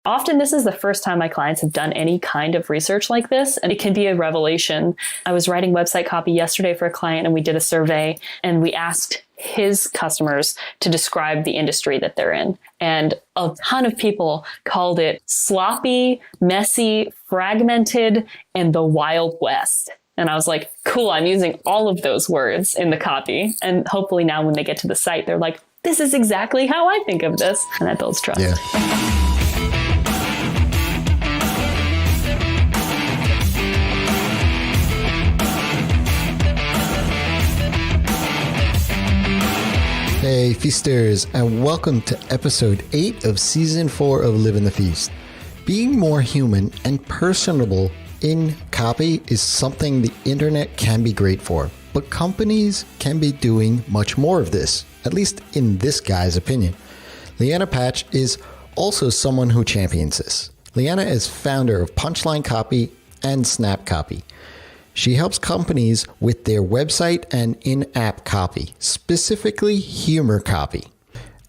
Often this is the first time my clients have done any kind of research like this, and it can be a revelation. I was writing website copy yesterday for a client, and we did a survey, and we asked his customers to describe the industry that they're in. And a ton of people called it sloppy, messy, fragmented, and the Wild West. And I was like, cool, I'm using all of those words in the copy. And hopefully now when they get to the site, they're like, this is exactly how I think of this. And that builds trust. Yeah. Hey Feasters, and welcome to episode 8 of season 4 of Live in the Feast. Being more human and personable in copy is something the internet can be great for, but companies can be doing much more of this, at least in this guy's opinion. Lianna Patch is also someone who champions this. Lianna is founder of Punchline Copy and Snap Copy. She helps companies with their website and in-app copy, specifically humor copy.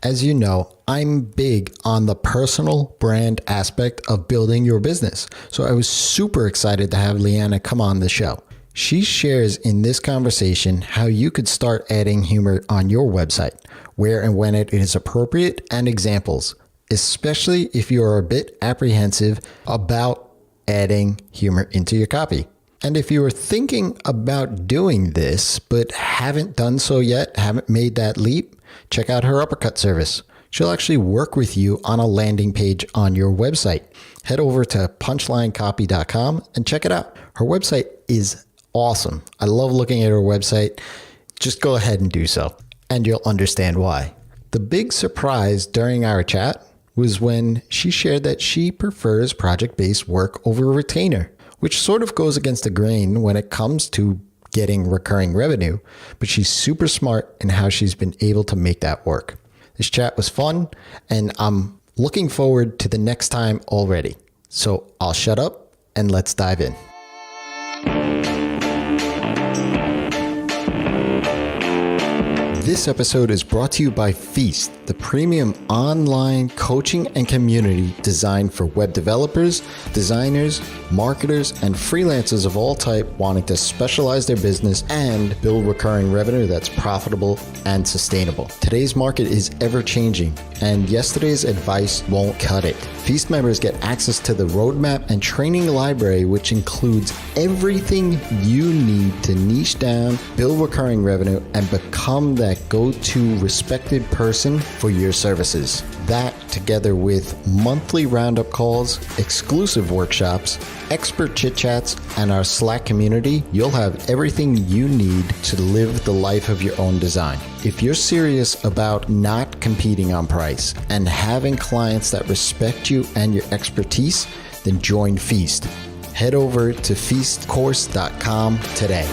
As you know, I'm big on the personal brand aspect of building your business, so I was super excited to have Lianna come on the show. She shares in this conversation how you could start adding humor on your website, where and when it is appropriate, and examples, especially if you are a bit apprehensive about adding humor into your copy. And if you are thinking about doing this, but haven't done so yet, haven't made that leap, check out her uppercut service. She'll actually work with you on a landing page on your website. Head over to punchlinecopy.com and check it out. Her website is awesome. I love looking at her website. Just go ahead and do so, and you'll understand why. The big surprise during our chat was when she shared that she prefers project-based work over a retainer, which sort of goes against the grain when it comes to getting recurring revenue, but she's super smart in how she's been able to make that work. This chat was fun, and I'm looking forward to the next time already. So I'll shut up and let's dive in. This episode is brought to you by Feast, the premium online coaching and community designed for web developers, designers, marketers, and freelancers of all type wanting to specialize their business and build recurring revenue that's profitable and sustainable. Today's market is ever changing, and yesterday's advice won't cut it. Feast members get access to the roadmap and training library, which includes everything you need to niche down, build recurring revenue, and become that go-to respected person for your services. That, together with monthly roundup calls, exclusive workshops, expert chit-chats, and our Slack community, you'll have everything you need to live the life of your own design. If you're serious about not competing on price and having clients that respect you and your expertise, then join Feast. Head over to feastcourse.com today.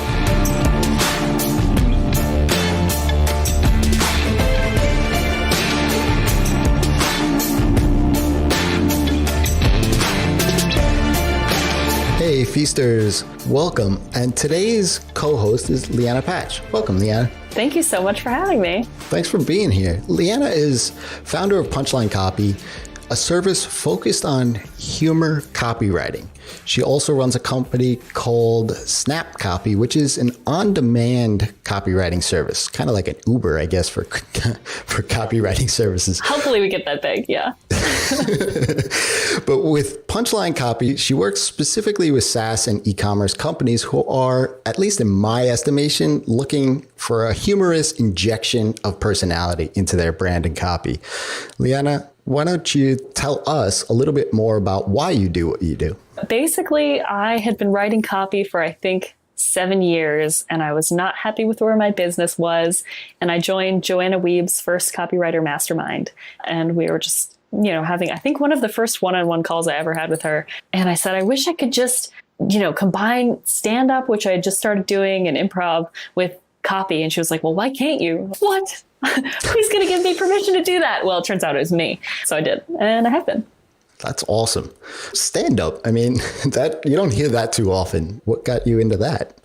Hey Feasters, welcome. And today's co-host is Lianna Patch. Welcome, Lianna. Thank you so much for having me. Thanks for being here. Lianna is founder of Punchline Copy, a service focused on humor copywriting. She also runs a company called Snap Copy, which is an on-demand copywriting service, kind of like an Uber, I guess, for copywriting services. Hopefully we get that big, yeah. But with Punchline Copy, she works specifically with SaaS and e-commerce companies who are, at least in my estimation, looking for a humorous injection of personality into their brand and copy. Lianna, why don't you tell us a little bit more about why you do what you do? Basically, I had been writing copy for, I think, 7 years, and I was not happy with where my business was. And I joined Joanna Weeb's first copywriter mastermind. And we were just, having, I think, one of the first one-on-one calls I ever had with her. And I said, I wish I could just, combine stand-up, which I had just started doing, and improv with copy. And she was like, well, why can't you? What? Who's going to give me permission to do that? Well, it turns out it was me. So I did. And I have been. That's awesome. Stand up. I mean, that you don't hear that too often. What got you into that?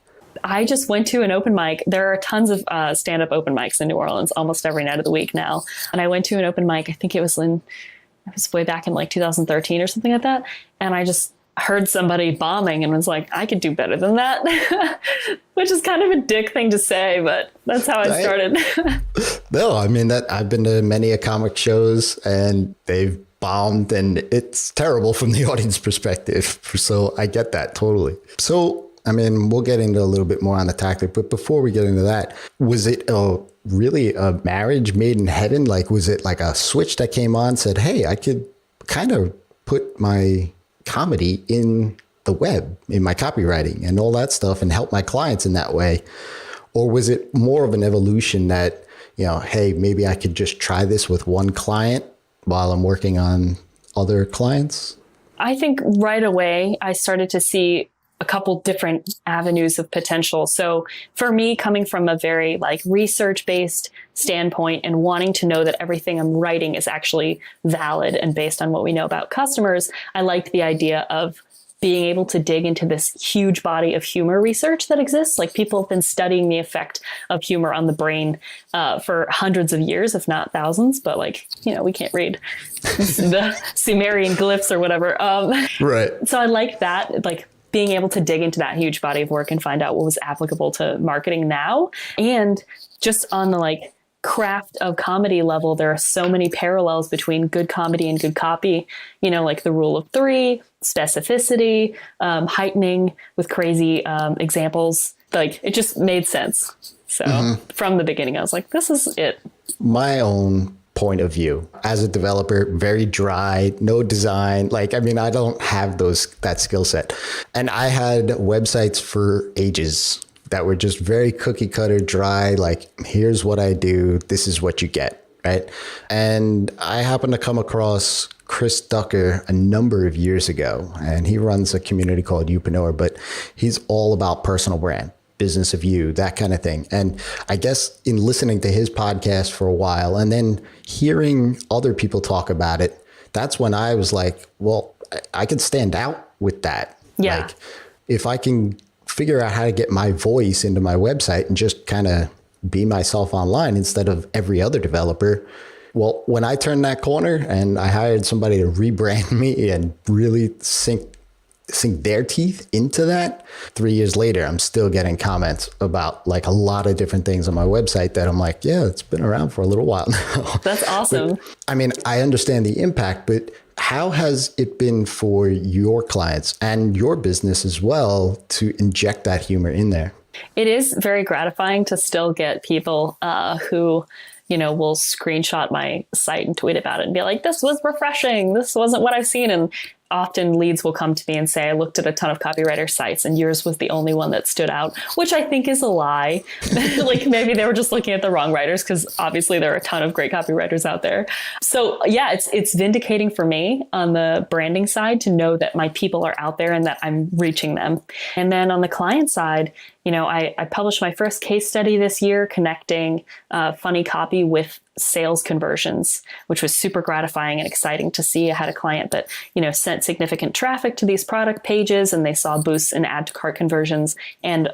I just went to an open mic. There are tons of stand-up open mics in New Orleans almost every night of the week now. And I went to an open mic. I think it was in it was way back in like 2013 or something like that. And I just heard somebody bombing and was like, I could do better than that, which is kind of a dick thing to say, but that's how I started. No, I mean that I've been to many a comic shows and they've bombed and it's terrible from the audience perspective. So I get that totally. So, I mean, we'll get into a little bit more on the tactic, but before we get into that, was it really a marriage made in heaven? Like, was it like a switch that came on, said, hey, I could kind of put my comedy in the web, in my copywriting and all that stuff and help my clients in that way? Or was it more of an evolution that, you know, hey, maybe I could just try this with one client while I'm working on other clients? I think right away I started to see a couple different avenues of potential. So for me, coming from a very like research-based standpoint and wanting to know that everything I'm writing is actually valid and based on what we know about customers, I liked the idea of being able to dig into this huge body of humor research that exists. Like people have been studying the effect of humor on the brain for hundreds of years, if not thousands, but like, you know, we can't read the Sumerian glyphs or whatever. Right. So I like that, like being able to dig into that huge body of work and find out what was applicable to marketing now. And just on the like craft of comedy level, there are so many parallels between good comedy and good copy, you know, like the rule of three, specificity, heightening with crazy examples. Like it just made sense. So from the beginning, I was like, this is it. My own point of view as a developer, very dry, no design. Like, I mean, I don't have that skill set. And I had websites for ages that were just very cookie cutter, dry, like, here's what I do. This is what you get. Right. And I happened to come across Chris Ducker a number of years ago, and he runs a community called Upreneur, but he's all about personal brand, business of you, that kind of thing. And I guess in listening to his podcast for a while and then hearing other people talk about it, that's when I was like, well, I can stand out with that. Yeah. Like if I can figure out how to get my voice into my website and just kind of be myself online instead of every other developer. Well, when I turned that corner and I hired somebody to rebrand me and really sink their teeth into that, 3 years later, I'm still getting comments about like a lot of different things on my website that I'm like, yeah, it's been around for a little while now. That's awesome. But, I mean, I understand the impact, but how has it been for your clients and your business as well to inject that humor in there? It is very gratifying to still get people who, you know, will screenshot my site and tweet about it and be like, this was refreshing. This wasn't what I've seen. And often leads will come to me and say, I looked at a ton of copywriter sites and yours was the only one that stood out, which I think is a lie. Like maybe they were just looking at the wrong writers because obviously there are a ton of great copywriters out there. So yeah, it's vindicating for me on the branding side to know that my people are out there and that I'm reaching them. And then on the client side, you know, I published my first case study this year connecting funny copy with sales conversions, which was super gratifying and exciting to see. I had a client that, you know, sent significant traffic to these product pages and they saw boosts in add to cart conversions and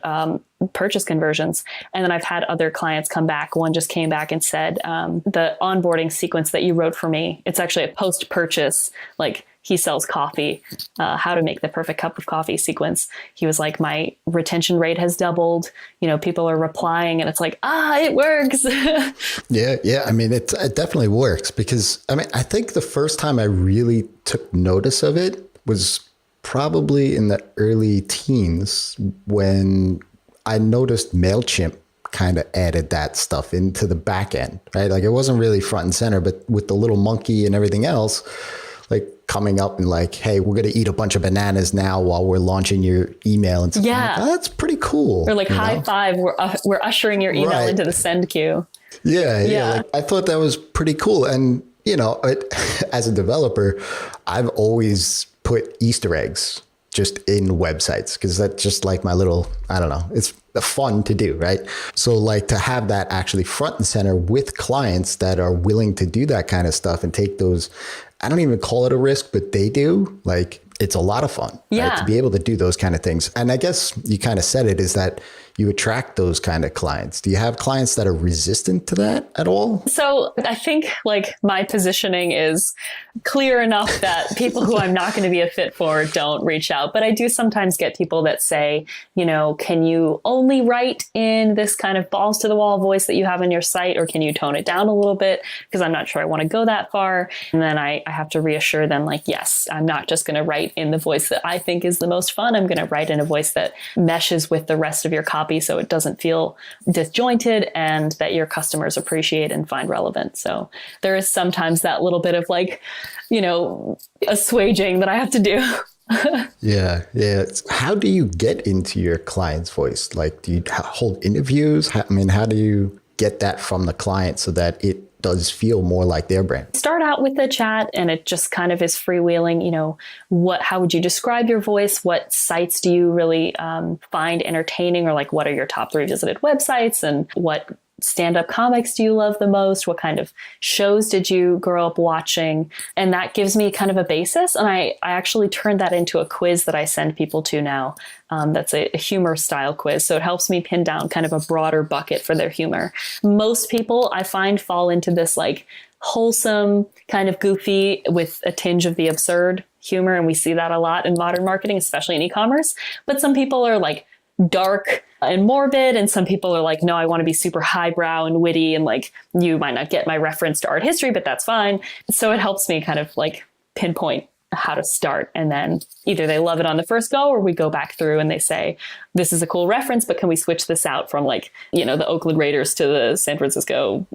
purchase conversions. And then I've had other clients come back. One just came back and said, the onboarding sequence that you wrote for me, it's actually a post-purchase, like he sells coffee, how to make the perfect cup of coffee sequence. He was like, my retention rate has doubled. You know, people are replying and it's like, it works. Yeah. I mean, it definitely works because, I mean, I think the first time I really took notice of it was probably in the early teens when I noticed MailChimp kind of added that stuff into the back end, right? Like it wasn't really front and center, but with the little monkey and everything else, like coming up and like, hey, we're going to eat a bunch of bananas now while we're launching your email. And stuff. Yeah. Like, that's pretty cool. Or like high five, we're ushering your email into the send queue. Yeah. Like, I thought that was pretty cool. And, you know, as a developer, I've always put Easter eggs just in websites because that's just like my little, I don't know, it's fun to do, right? So like to have that actually front and center with clients that are willing to do that kind of stuff and take those, I don't even call it a risk, but they do, like it's a lot of fun, yeah, right? To be able to do those kind of things. And I guess you kind of said it, is that you attract those kind of clients. Do you have clients that are resistant to that at all? So I think like my positioning is clear enough that people who I'm not going to be a fit for don't reach out. But I do sometimes get people that say, you know, can you only write in this kind of balls to the wall voice that you have in your site, or can you tone it down a little bit? Because I'm not sure I want to go that far. And then I have to reassure them, like, yes, I'm not just going to write in the voice that I think is the most fun. I'm going to write in a voice that meshes with the rest of your copy so it doesn't feel disjointed and that your customers appreciate and find relevant. So there is sometimes that little bit of like, you know, assuaging that I have to do. Yeah. How do you get into your client's voice? Like, do you hold interviews? How do you get that from the client so that it does feel more like their brand? Start out with the chat and it just kind of is freewheeling. You know, how would you describe your voice? What sites do you really find entertaining, or like what are your top 3 visited websites, and what stand-up comics do you love the most? What kind of shows did you grow up watching? And that gives me kind of a basis. And I actually turned that into a quiz that I send people to now. That's a humor style quiz. So it helps me pin down kind of a broader bucket for their humor. Most people I find fall into this like wholesome, kind of goofy with a tinge of the absurd humor. And we see that a lot in modern marketing, especially in e-commerce. But some people are like dark and morbid, and some people are like, no, I want to be super highbrow and witty, and like, you might not get my reference to art history, but that's fine. So it helps me kind of like pinpoint how to start, and then either they love it on the first go, or we go back through and they say, this is a cool reference, but can we switch this out from like, you know, the Oakland Raiders to the San Francisco,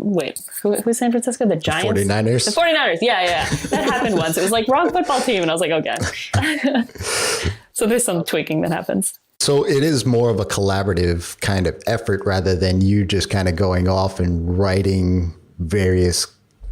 who's San Francisco? The Giants? 49ers. The 49ers. Yeah. That happened once. It was like wrong football team. And I was like, okay. So there's some tweaking that happens. So it is more of a collaborative kind of effort rather than you just kind of going off and writing various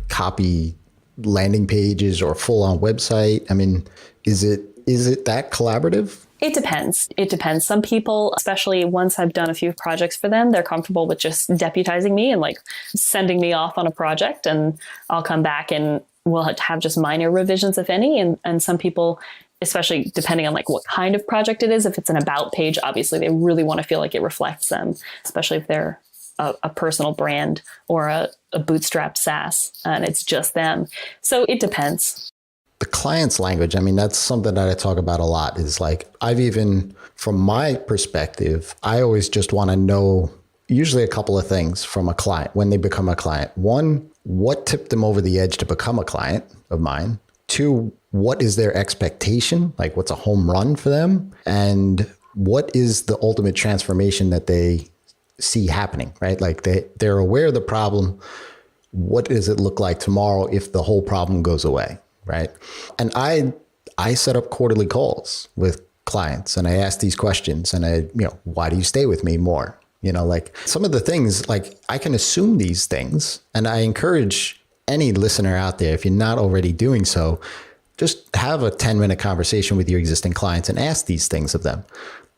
copy landing pages or full on website. I mean, is it that collaborative? It depends. Some people, especially once I've done a few projects for them, they're comfortable with just deputizing me and like sending me off on a project, and I'll come back and we'll have just minor revisions, if any. And some people, especially depending on like what kind of project it is, if it's an about page, obviously they really want to feel like it reflects them, especially if they're a personal brand or a bootstrapped SaaS and it's just them. So it depends. The client's language, I mean, that's something that I talk about a lot, is like, from my perspective, I always just want to know usually a couple of things from a client when they become a client. One, what tipped them over the edge to become a client of mine? Two, what is their expectation? Like, what's a home run for them? And what is the ultimate transformation that they see happening, right? Like they're aware of the problem. What does it look like tomorrow if the whole problem goes away, right? And I set up quarterly calls with clients and I ask these questions and why do you stay with me more? You know, like some of the things, like I can assume these things, and I encourage any listener out there, if you're not already doing so, just have a 10-minute conversation with your existing clients and ask these things of them,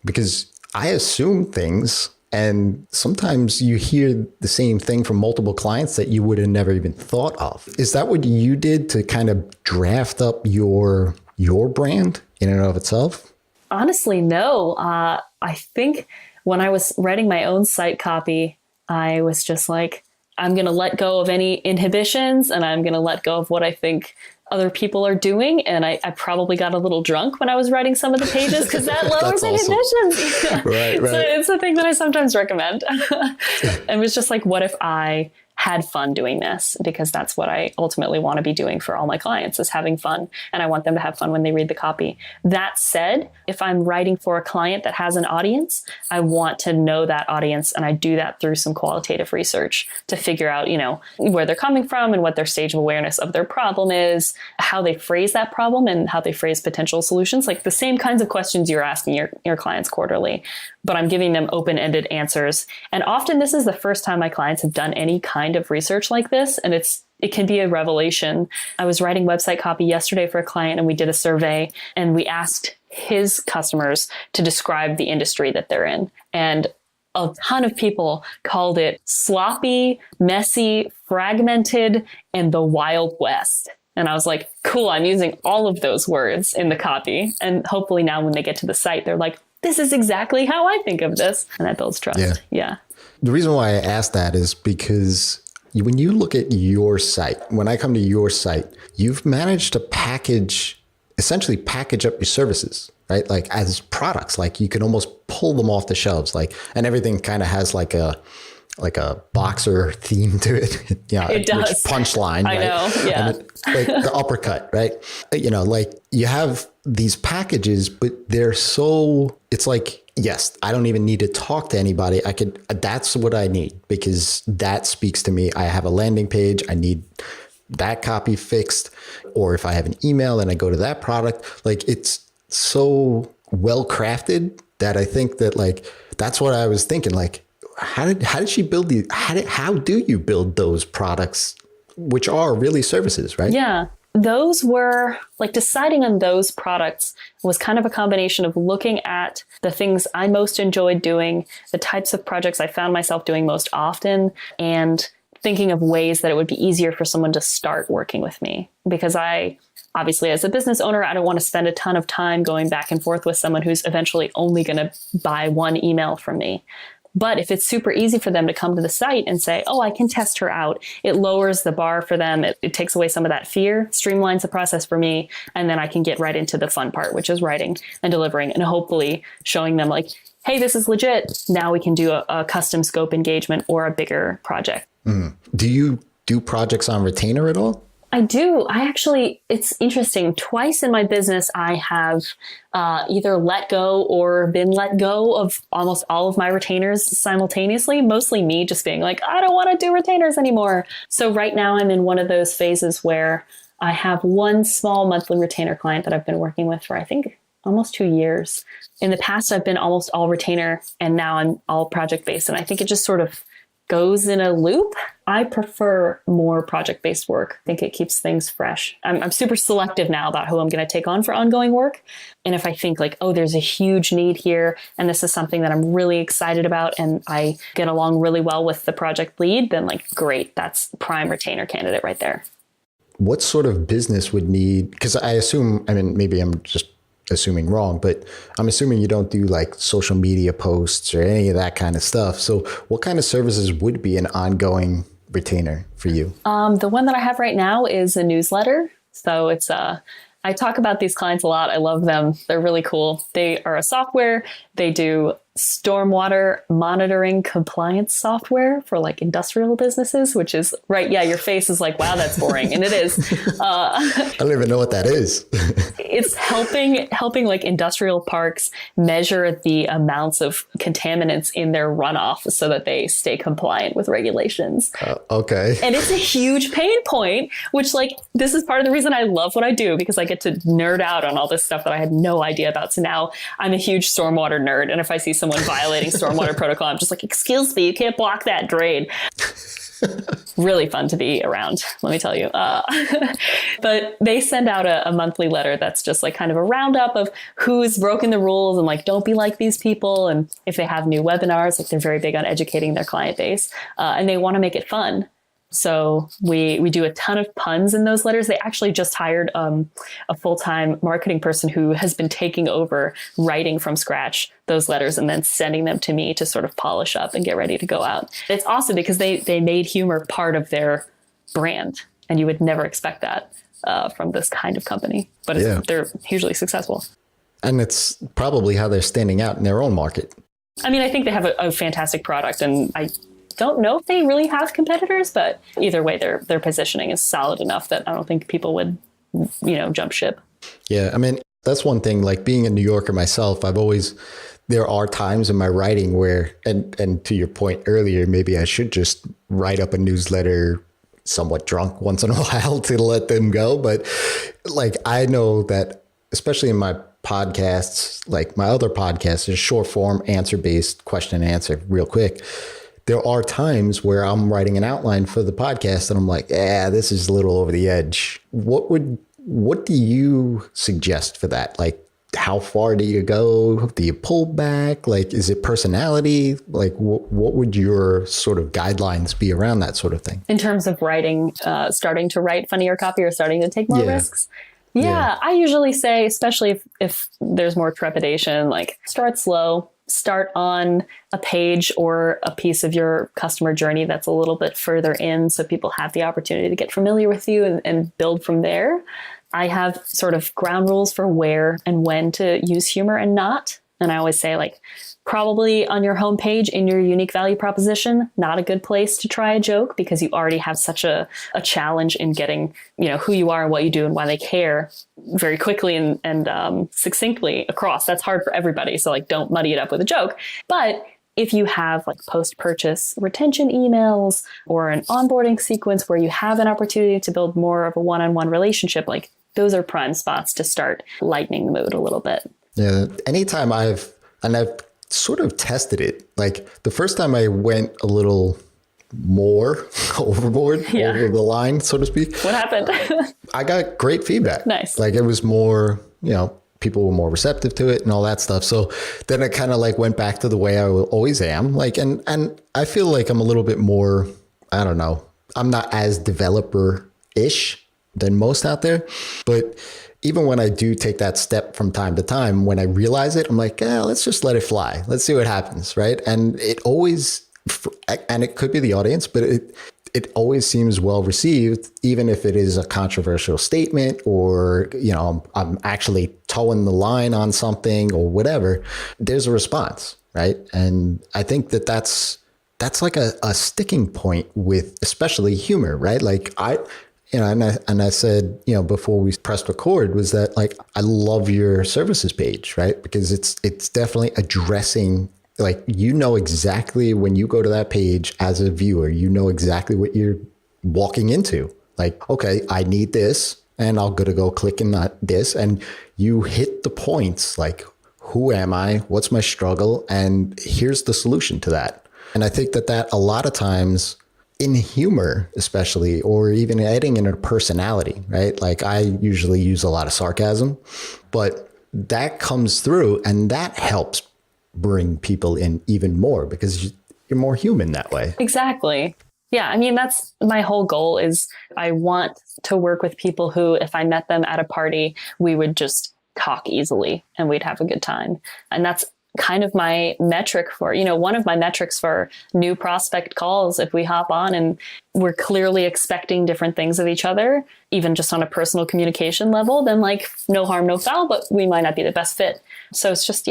because I assume things. And sometimes you hear the same thing from multiple clients that you would have never even thought of. Is that what you did to kind of draft up your brand in and of itself? Honestly, no. I think when I was writing my own site copy, I was just like, I'm going to let go of any inhibitions and I'm going to let go of what I think other people are doing. And I probably got a little drunk when I was writing some of the pages because that lowers inhibitions. Right. So it's a thing that I sometimes recommend. It was just like, what if I had fun doing this? Because that's what I ultimately want to be doing for all my clients, is having fun. And I want them to have fun when they read the copy. That said, if I'm writing for a client that has an audience, I want to know that audience. And I do that through some qualitative research to figure out, where they're coming from and what their stage of awareness of their problem is, how they phrase that problem and how they phrase potential solutions, like the same kinds of questions you're asking your clients quarterly, but I'm giving them open-ended answers. And often this is the first time my clients have done any kind of research like this. And it can be a revelation. I was writing website copy yesterday for a client and we did a survey and we asked his customers to describe the industry that they're in. And a ton of people called it sloppy, messy, fragmented, and the Wild West. And I was like, cool, I'm using all of those words in the copy. And hopefully now when they get to the site, they're like, this is exactly how I think of this. And that builds trust. Yeah. The reason why I asked that is because when you look at your site, when I come to your site, you've managed to essentially package up your services, right? Like as products, like you can almost pull them off the shelves, like, and everything kind of has like a boxer theme to it. Yeah, it does. Which Punchline, I right? know. Yeah. And like the uppercut, right? Like you have these packages, but it's like, yes, I don't even need to talk to anybody. That's what I need because that speaks to me. I have a landing page. I need that copy fixed. Or if I have an email and I go to that product, like it's so well crafted that I think that like, that's what I was thinking. Like, how did she build how do you build those products, which are really services, right? Yeah. Those were like deciding on those products was kind of a combination of looking at the things I most enjoyed doing, the types of projects I found myself doing most often, and thinking of ways that it would be easier for someone to start working with me. Because obviously, as a business owner, I don't want to spend a ton of time going back and forth with someone who's eventually only going to buy one email from me. But if it's super easy for them to come to the site and say, oh, I can test her out, it lowers the bar for them. It takes away some of that fear, streamlines the process for me. And then I can get right into the fun part, which is writing and delivering and hopefully showing them like, hey, this is legit. Now we can do a custom scope engagement or a bigger project. Do you do projects on retainer at all? I do. It's interesting. Twice in my business, I have either let go or been let go of almost all of my retainers simultaneously, mostly me just being like, I don't want to do retainers anymore. So right now I'm in one of those phases where I have one small monthly retainer client that I've been working with for, I think, almost 2 years. In the past, I've been almost all retainer and now I'm all project-based. And I think it just sort of goes in a loop. I prefer more project-based work. I think it keeps things fresh. I'm super selective now about who I'm going to take on for ongoing work. And if I think like, oh, there's a huge need here, and this is something that I'm really excited about, and I get along really well with the project lead, then like, great, that's prime retainer candidate right there. What sort of business would need, because I assume, maybe I'm just assuming wrong, but I'm assuming you don't do like social media posts or any of that kind of stuff. So what kind of services would be an ongoing retainer for you? The one that I have right now is a newsletter. So it's I talk about these clients a lot. I love them. They're really cool. They are a software. They do stormwater monitoring compliance software for like industrial businesses, which is right. Yeah. Your face is like, wow, that's boring. And it is. I don't even know what that is. It's helping like industrial parks measure the amounts of contaminants in their runoff so that they stay compliant with regulations. Okay. And it's a huge pain point, which like, this is part of the reason I love what I do, because I get to nerd out on all this stuff that I had no idea about. So now I'm a huge stormwater nerd. And if I see someone violating stormwater protocol, I'm just like, excuse me, you can't block that drain. Really fun to be around, let me tell you. But they send out a monthly letter that's just like kind of a roundup of who's broken the rules and like, don't be like these people. And if they have new webinars, like they're very big on educating their client base and they want to make it fun. So we do a ton of puns in those letters. They actually just hired a full-time marketing person who has been taking over writing from scratch those letters and then sending them to me to sort of polish up and get ready to go out. It's awesome because they made humor part of their brand, and you would never expect that from this kind of company. But they're hugely successful. And it's probably how they're standing out in their own market. I mean, I think they have a fantastic product, and I don't know if they really have competitors, but either way, their positioning is solid enough that I don't think people would, jump ship. Yeah. I mean, that's one thing, like being a New Yorker myself, there are times in my writing where, and to your point earlier, maybe I should just write up a newsletter somewhat drunk once in a while to let them go. But like, I know that especially in my podcasts, like my other podcasts is short form, answer based, question and answer real quick. There are times where I'm writing an outline for the podcast and I'm like, this is a little over the edge. What do you suggest for that? Like how far do you go? Do you pull back? Like, is it personality? Like, what would your sort of guidelines be around that sort of thing? In terms of writing, starting to write funnier copy or starting to take more risks? Yeah, I usually say, especially if there's more trepidation, like start slow, start on a page or a piece of your customer journey that's a little bit further in so people have the opportunity to get familiar with you and build from there. I have sort of ground rules for where and when to use humor and not. And I always say, like, probably on your homepage in your unique value proposition, not a good place to try a joke because you already have such a challenge in getting, who you are and what you do and why they care very quickly and succinctly across. That's hard for everybody. So like, don't muddy it up with a joke. But if you have like post-purchase retention emails or an onboarding sequence where you have an opportunity to build more of a one-on-one relationship, like those are prime spots to start lightening the mood a little bit. Yeah. Anytime I've sort of tested it, like the first time I went a little more overboard, over the line, so to speak. What happened? I got great feedback. Nice. Like it was more, people were more receptive to it and all that stuff. So then I kind of like went back to the way I always am. Like, and I feel like I'm a little bit more, I don't know, I'm not as developer-ish than most out there, but even when I do take that step from time to time, when I realize it, I'm like, let's just let it fly. Let's see what happens, right? And it always, and it could be the audience, but it always seems well received, even if it is a controversial statement or, I'm actually towing the line on something or whatever. There's a response, right? And I think that's like a sticking point with especially humor, right? Like and I said, before we pressed record was that like, I love your services page, right? Because it's definitely addressing, like, exactly when you go to that page as a viewer, exactly what you're walking into. Like, okay, I need this and I'll go click in this. And you hit the points like, who am I? What's my struggle? And here's the solution to that. And I think that a lot of times, in humor, especially, or even adding in a personality, right? Like I usually use a lot of sarcasm, but that comes through and that helps bring people in even more because you're more human that way. Exactly. Yeah. I mean, that's my whole goal is I want to work with people who, if I met them at a party, we would just talk easily and we'd have a good time. And that's kind of my metric for, one of my metrics for new prospect calls. If we hop on and we're clearly expecting different things of each other, even just on a personal communication level, then like no harm, no foul, but we might not be the best fit. So it's just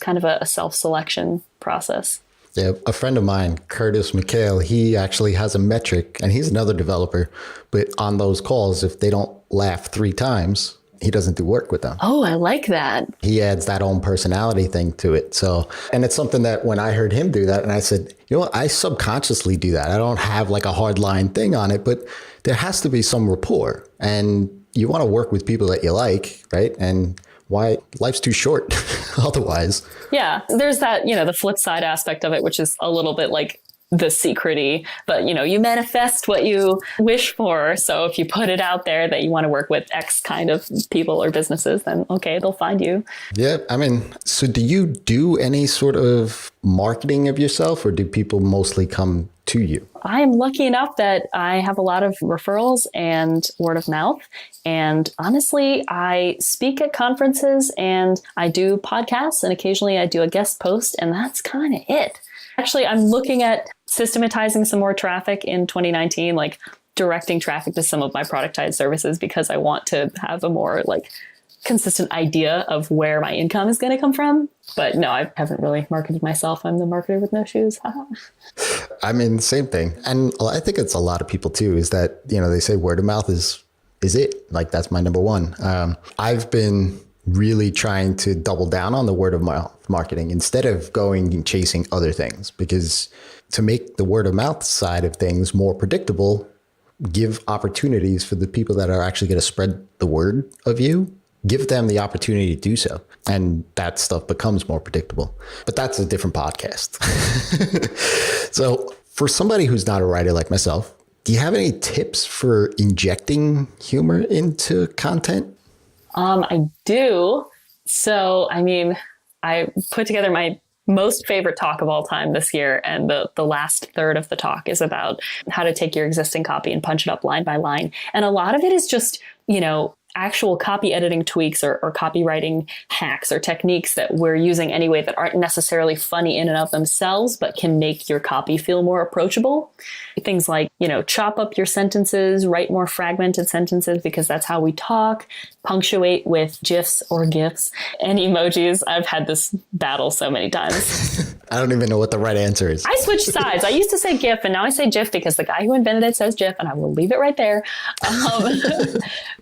kind of a self-selection process. Yeah. A friend of mine, Curtis McHale, he actually has a metric and he's another developer, but on those calls, if they don't laugh 3 times, he doesn't do work with them. Oh, I like that. He adds that own personality thing to it. So, and it's something that when I heard him do that and I said, I subconsciously do that. I don't have like a hard line thing on it, but there has to be some rapport and you want to work with people that you like, right? And why life's too short otherwise. Yeah. There's that, the flip side aspect of it, which is a little bit like the secret-y, but you manifest what you wish for. So if you put it out there that you want to work with X kind of people or businesses, then okay, they'll find you. Yeah. I mean, so do you do any sort of marketing of yourself or do people mostly come to you? I'm lucky enough that I have a lot of referrals and word of mouth. And honestly, I speak at conferences and I do podcasts and occasionally I do a guest post and that's kind of it. Actually, I'm looking at systematizing some more traffic in 2019, like directing traffic to some of my productized services because I want to have a more like consistent idea of where my income is going to come from. But no, I haven't really marketed myself. I'm the marketer with no shoes. I mean, same thing. And I think it's a lot of people too, is that, they say word of mouth is it. Like that's my number one. I've been really trying to double down on the word of mouth marketing instead of going and chasing other things, because to make the word of mouth side of things more predictable, give opportunities for the people that are actually going to spread the word of you, give them the opportunity to do so. And that stuff becomes more predictable. But that's a different podcast. So for somebody who's not a writer like myself, do you have any tips for injecting humor into content? I do. So, I mean, I put together my most favorite talk of all time this year. And the last third of the talk is about how to take your existing copy and punch it up line by line. And a lot of it is just, actual copy editing tweaks or copywriting hacks or techniques that we're using anyway that aren't necessarily funny in and of themselves, but can make your copy feel more approachable. Things like, chop up your sentences, write more fragmented sentences because that's how we talk, punctuate with GIFs or GIFs and emojis. I've had this battle so many times. I don't even know what the right answer is. I switched sides. I used to say GIF and now I say GIF because the guy who invented it says GIF, and I will leave it right there.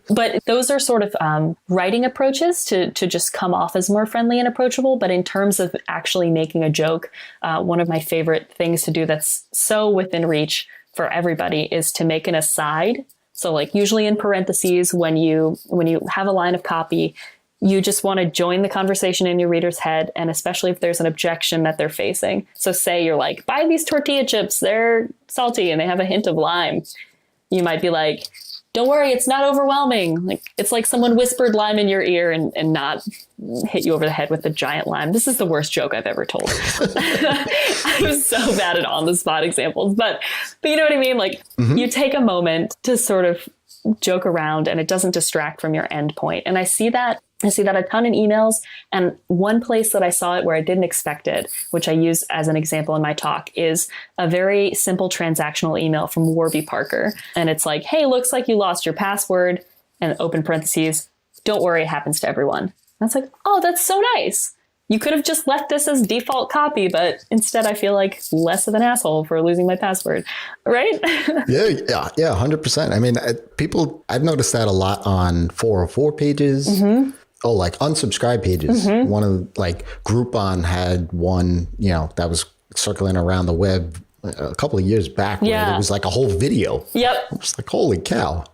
But those are sort of writing approaches to just come off as more friendly and approachable. But in terms of actually making a joke, one of my favorite things to do that's so within reach for everybody is to make an aside. So like usually in parentheses, when you have a line of copy, you just want to join the conversation in your reader's head. And especially if there's an objection that they're facing. So say you're like, buy these tortilla chips, they're salty and they have a hint of lime. You might be like, don't worry, it's not overwhelming. Like it's like someone whispered lime in your ear and not hit you over the head with a giant lime. This is the worst joke I've ever told. I'm so bad at on the spot examples, but you know what I mean? Like you take a moment to sort of joke around and it doesn't distract from your end point. And I see that a ton in emails. And one place that I saw it where I didn't expect it, which I use as an example in my talk, is a very simple transactional email from Warby Parker. And it's like, hey, looks like you lost your password, and open parentheses, don't worry, it happens to everyone. And I was like, oh, that's so nice. You could have just left this as default copy, but instead I feel like less of an asshole for losing my password, right? Yeah, 100%. I mean, I've noticed that a lot on 404 pages. Oh, like unsubscribe pages. One of like Groupon had one, that was circling around the web a couple of years back. Where it was like a whole video. Yep. I was like, holy cow,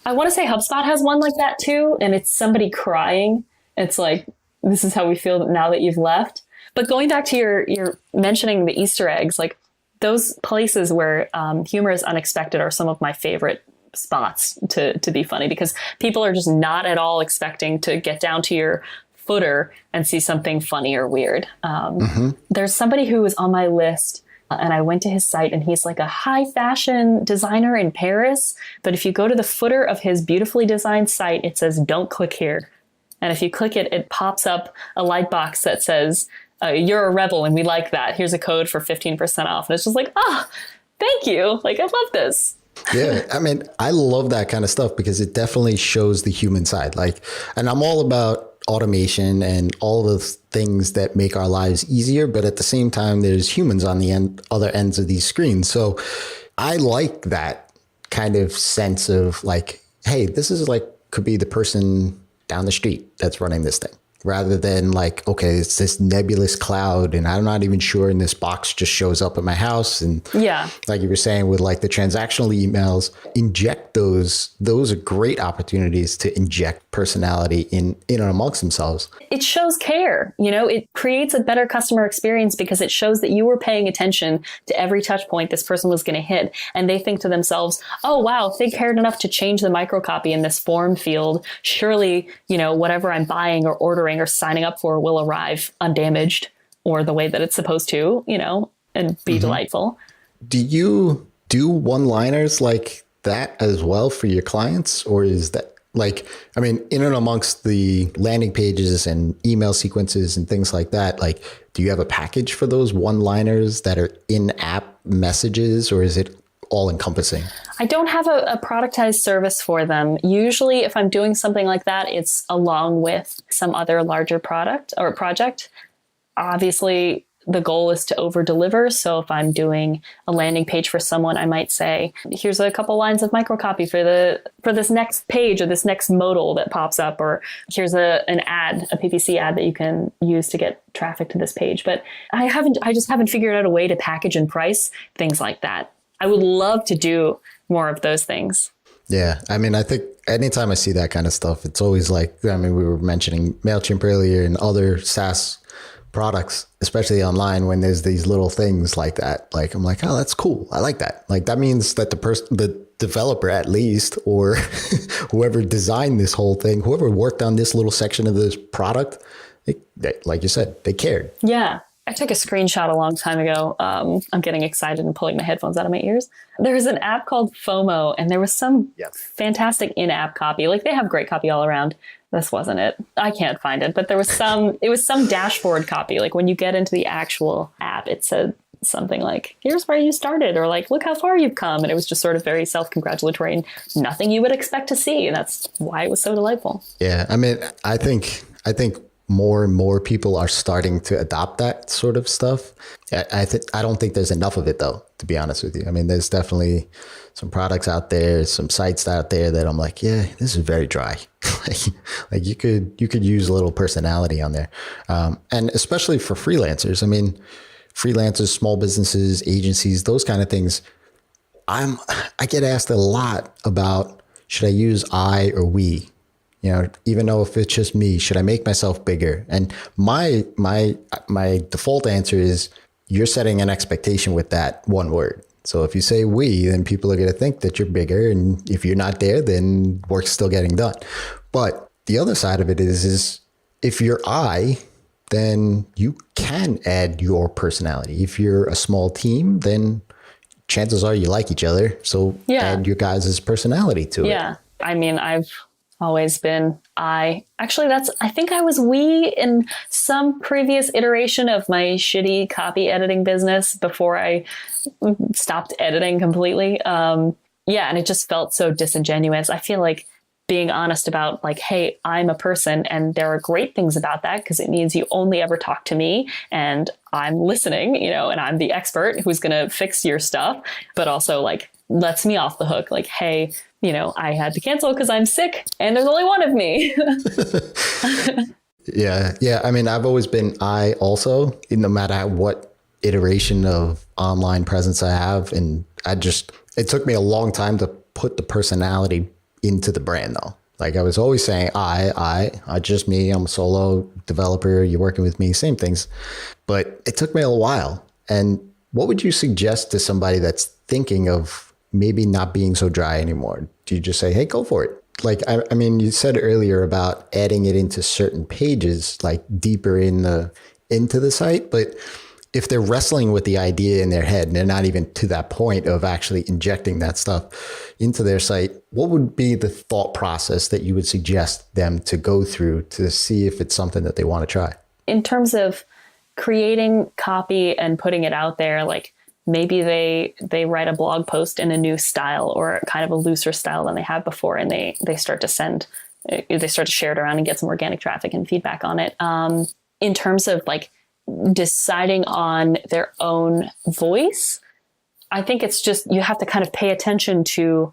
I want to say HubSpot has one like that too. And it's somebody crying. It's like, this is how we feel now that you've left. But going back to your mentioning the Easter eggs, like those places where humor is unexpected are some of my favorite spots to be funny, because people are just not at all expecting to get down to your footer and see something funny or weird. There's somebody who was on my list and I went to his site and he's like a high fashion designer in Paris. But if you go to the footer of his beautifully designed site, it says, don't click here. And if you click it, it pops up a light box that says, you're a rebel and we like that. Here's a code for 15% off. And it's just like, thank you. Like, I love this. Yeah. I mean, I love that kind of stuff because it definitely shows the human side. Like, and I'm all about automation and all the things that make our lives easier. But at the same time, there's humans on the other ends of these screens. So I like that kind of sense of like, hey, this is like, could be the person down the street that's running this thing, rather than like, okay, it's this nebulous cloud and I'm not even sure, and this box just shows up at my house. And like you were saying with like the transactional emails, inject those are great opportunities to inject personality in and amongst themselves. It shows care, it creates a better customer experience because it shows that you were paying attention to every touch point this person was going to hit. And they think to themselves, oh, wow, if they cared enough to change the microcopy in this form field, surely, whatever I'm buying or ordering or signing up for will arrive undamaged or the way that it's supposed to, and be delightful. Do you do one-liners like that as well for your clients? Or is that like, I mean, in and amongst the landing pages and email sequences and things like that, like, do you have a package for those one-liners that are in-app messages, or is it all encompassing? I don't have a productized service for them. Usually if I'm doing something like that, it's along with some other larger product or project. Obviously, the goal is to over deliver. So if I'm doing a landing page for someone, I might say, here's a couple lines of microcopy for this next page or this next modal that pops up, or here's an ad, a PPC ad that you can use to get traffic to this page. But I just haven't figured out a way to package and price things like that. I would love to do more of those things. Yeah. I mean, I think anytime I see that kind of stuff, it's always like, I mean, we were mentioning MailChimp earlier and other SaaS products, especially online, when there's these little things like that. Like, I'm like, oh, that's cool. I like that. Like, that means that the developer at least, or whoever designed this whole thing, whoever worked on this little section of this product, like you said, they cared. Yeah. I took a screenshot a long time ago. I'm getting excited and pulling my headphones out of my ears. There's an app called FOMO, and there was some fantastic in-app copy. Like, they have great copy all around. This wasn't it. I can't find it, but it was some dashboard copy. Like, when you get into the actual app, it said something like, here's where you started, or like, look how far you've come. And it was just sort of very self-congratulatory and nothing you would expect to see. And that's why it was so delightful. Yeah. I mean, I think more and more people are starting to adopt that sort of stuff. I don't think there's enough of it, though, to be honest with you. I mean, there's definitely some products out there, some sites out there that I'm like, yeah, this is very dry. like you could use a little personality on there. And especially for freelancers. I mean, freelancers, small businesses, agencies, those kind of things. I get asked a lot about, should I use I or we? You know, even though if it's just me, should I make myself bigger? And my default answer is, you're setting an expectation with that one word. So if you say we, then people are going to think that you're bigger. And if you're not there, then work's still getting done. But the other side of it is if you're I, then you can add your personality. If you're a small team, then chances are you like each other. So add your guys' personality to it. Yeah. I mean, I've always been I. Actually, I think I was we in some previous iteration of my shitty copy editing business before I stopped editing completely. And it just felt so disingenuous. I feel like being honest about, like, hey, I'm a person, and there are great things about that because it means you only ever talk to me and I'm listening, and I'm the expert who's going to fix your stuff, but also like lets me off the hook. Like, hey, I had to cancel because I'm sick and there's only one of me. Yeah. I mean, I've always been I also, no matter what iteration of online presence I have. And it took me a long time to put the personality into the brand, though. Like, I was always saying, I just me, I'm a solo developer, you're working with me, same things. But it took me a while. And what would you suggest to somebody that's thinking of maybe not being so dry anymore? Do you just say, hey, go for it? Like, I mean, you said earlier about adding it into certain pages, like deeper into the site. But if they're wrestling with the idea in their head and they're not even to that point of actually injecting that stuff into their site, what would be the thought process that you would suggest them to go through to see if it's something that they want to try? In terms of creating copy and putting it out there, like, maybe they write a blog post in a new style or kind of a looser style than they have before, and they start to share it around and get some organic traffic and feedback on it. In terms of like deciding on their own voice, I think it's just, you have to kind of pay attention to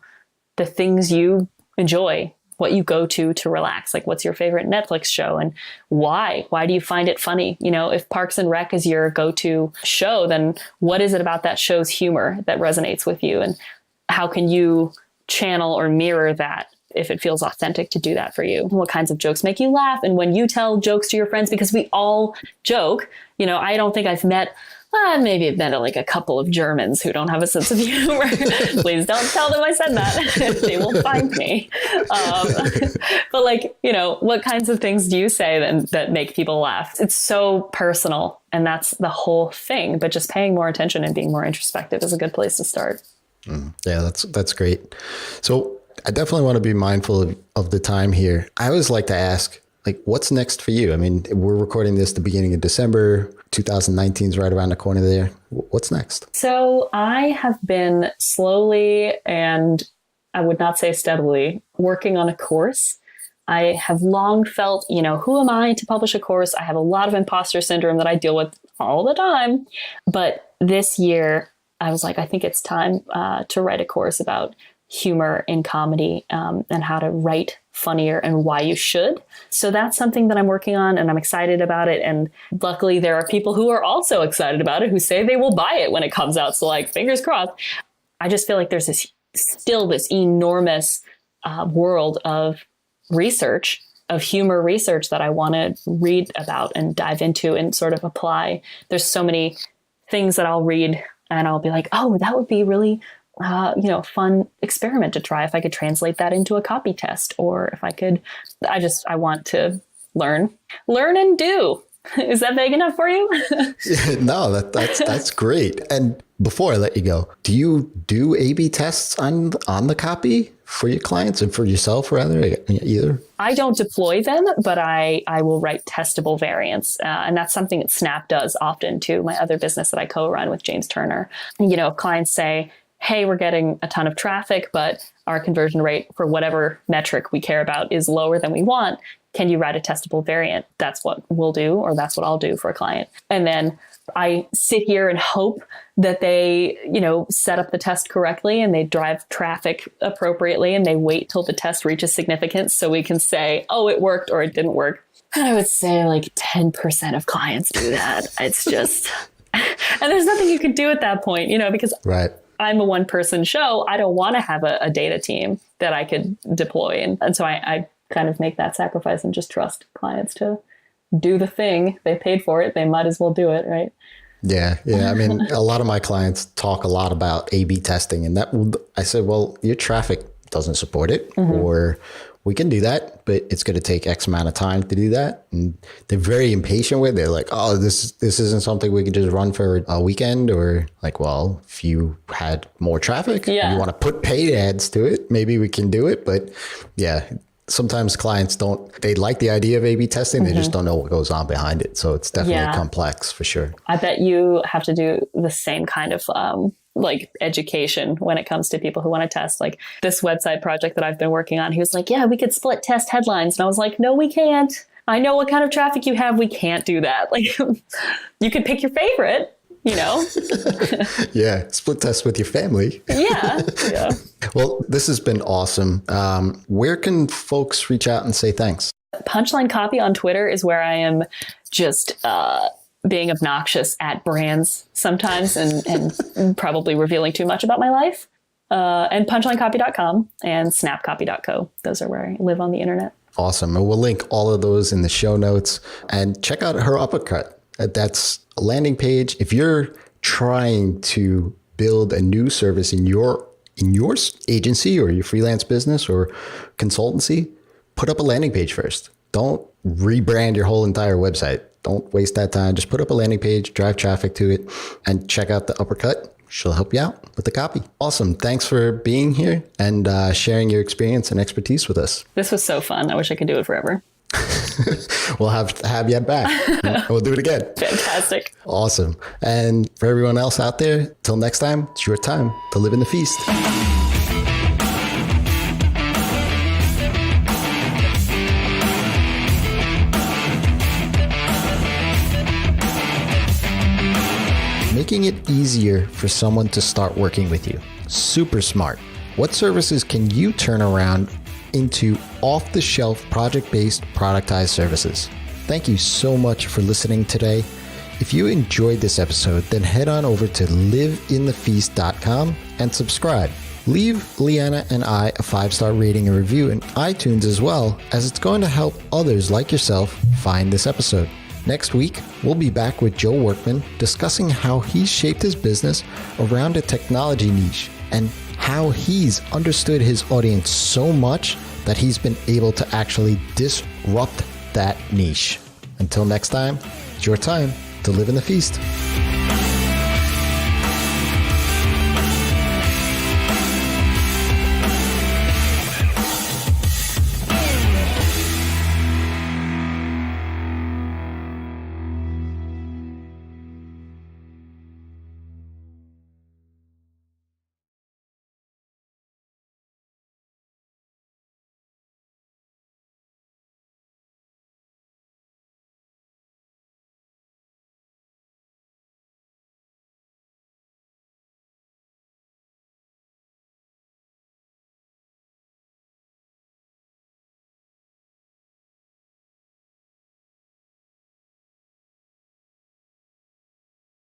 the things you enjoy, what you go to relax. Like, what's your favorite Netflix show and why? Why do you find it funny? If Parks and Rec is your go-to show, then what is it about that show's humor that resonates with you? And how can you channel or mirror that if it feels authentic to do that for you? What kinds of jokes make you laugh? And when you tell jokes to your friends, because we all joke, I don't think I've met maybe I've met like a couple of Germans who don't have a sense of humor. Please don't tell them I said that. They will find me. But like, what kinds of things do you say that make people laugh? It's so personal, and that's the whole thing. But just paying more attention and being more introspective is a good place to start. Yeah, that's great. So I definitely want to be mindful of the time here. I always like to ask, like, what's next for you? I mean, we're recording this the beginning of December. 2019 is right around the corner there. What's next? So I have been slowly, and I would not say steadily, working on a course. I have long felt, who am I to publish a course? I have a lot of imposter syndrome that I deal with all the time. But this year, I was like, I think it's time to write a course about humor in comedy and how to write funnier and why you should. So that's something that I'm working on, and I'm excited about it. And luckily there are people who are also excited about it, who say they will buy it when it comes out. So like, fingers crossed. I just feel like there's still this enormous world of research, of humor research, that I want to read about and dive into and sort of apply. There's so many things that I'll read and I'll be like, oh, that would be really fun experiment to try if I could translate that into a copy test, or if I could, I want to learn and do. Is that vague enough for you? No, that's great. And before I let you go, do you do A/B tests on the copy for your clients and for yourself, rather, either? I don't deploy them, but I will write testable variants. And that's something that Snap does often too. My other business that I co-run with James Turner. Clients say, hey, we're getting a ton of traffic, but our conversion rate for whatever metric we care about is lower than we want. Can you write a testable variant? That's what we'll do, or that's what I'll do for a client. And then I sit here and hope that they, set up the test correctly and they drive traffic appropriately and they wait till the test reaches significance so we can say, oh, it worked or it didn't work. And I would say like 10% of clients do that. It's just, and there's nothing you can do at that point, because right. I'm a one-person show. I don't want to have a data team that I could deploy. And so I kind of make that sacrifice and just trust clients to do the thing. They paid for it. They might as well do it, right? Yeah. I mean, a lot of my clients talk a lot about A/B testing, and I said, well, your traffic doesn't support it, or we can do that, but it's going to take X amount of time to do that. And they're very impatient with it. They're like, oh, this isn't something we could just run for a weekend, or like, well, if you had more traffic, you want to put paid ads to it, maybe we can do it. But yeah, sometimes clients they like the idea of A/B testing. They just don't know what goes on behind it. So it's definitely complex for sure. I bet you have to do the same kind of education when it comes to people who want to test. Like this website project that I've been working on, he was like, yeah, we could split test headlines. And I was like, no, we can't. I know what kind of traffic you have. We can't do that. Like you could pick your favorite, Yeah, split test with your family. Yeah. Well, this has been awesome. Where can folks reach out and say thanks? Punchline Copy on Twitter is where I am just being obnoxious at brands sometimes and probably revealing too much about my life. And punchlinecopy.com and snapcopy.co. Those are where I live on the internet. Awesome. And we'll link all of those in the show notes, and check out her uppercut. That's a landing page. If you're trying to build a new service in your agency or your freelance business or consultancy, put up a landing page first. Don't rebrand your whole entire website. Don't waste that time. Just put up a landing page, drive traffic to it, and check out the uppercut. She'll help you out with the copy. Awesome. Thanks for being here and sharing your experience and expertise with us. This was so fun. I wish I could do it forever. We'll have you back. We'll do it again. Fantastic. Awesome. And for everyone else out there, till next time, it's your time to live in the feast. Making it easier for someone to start working with you. Super smart. What services can you turn around into off-the-shelf project-based productized services? Thank you so much for listening today. If you enjoyed this episode, then head on over to liveinthefeast.com and subscribe. Leave Lianna and I a 5-star rating and review in iTunes as well, as it's going to help others like yourself find this episode. Next week, we'll be back with Joe Workman discussing how he's shaped his business around a technology niche and how he's understood his audience so much that he's been able to actually disrupt that niche. Until next time, it's your time to live in the feast.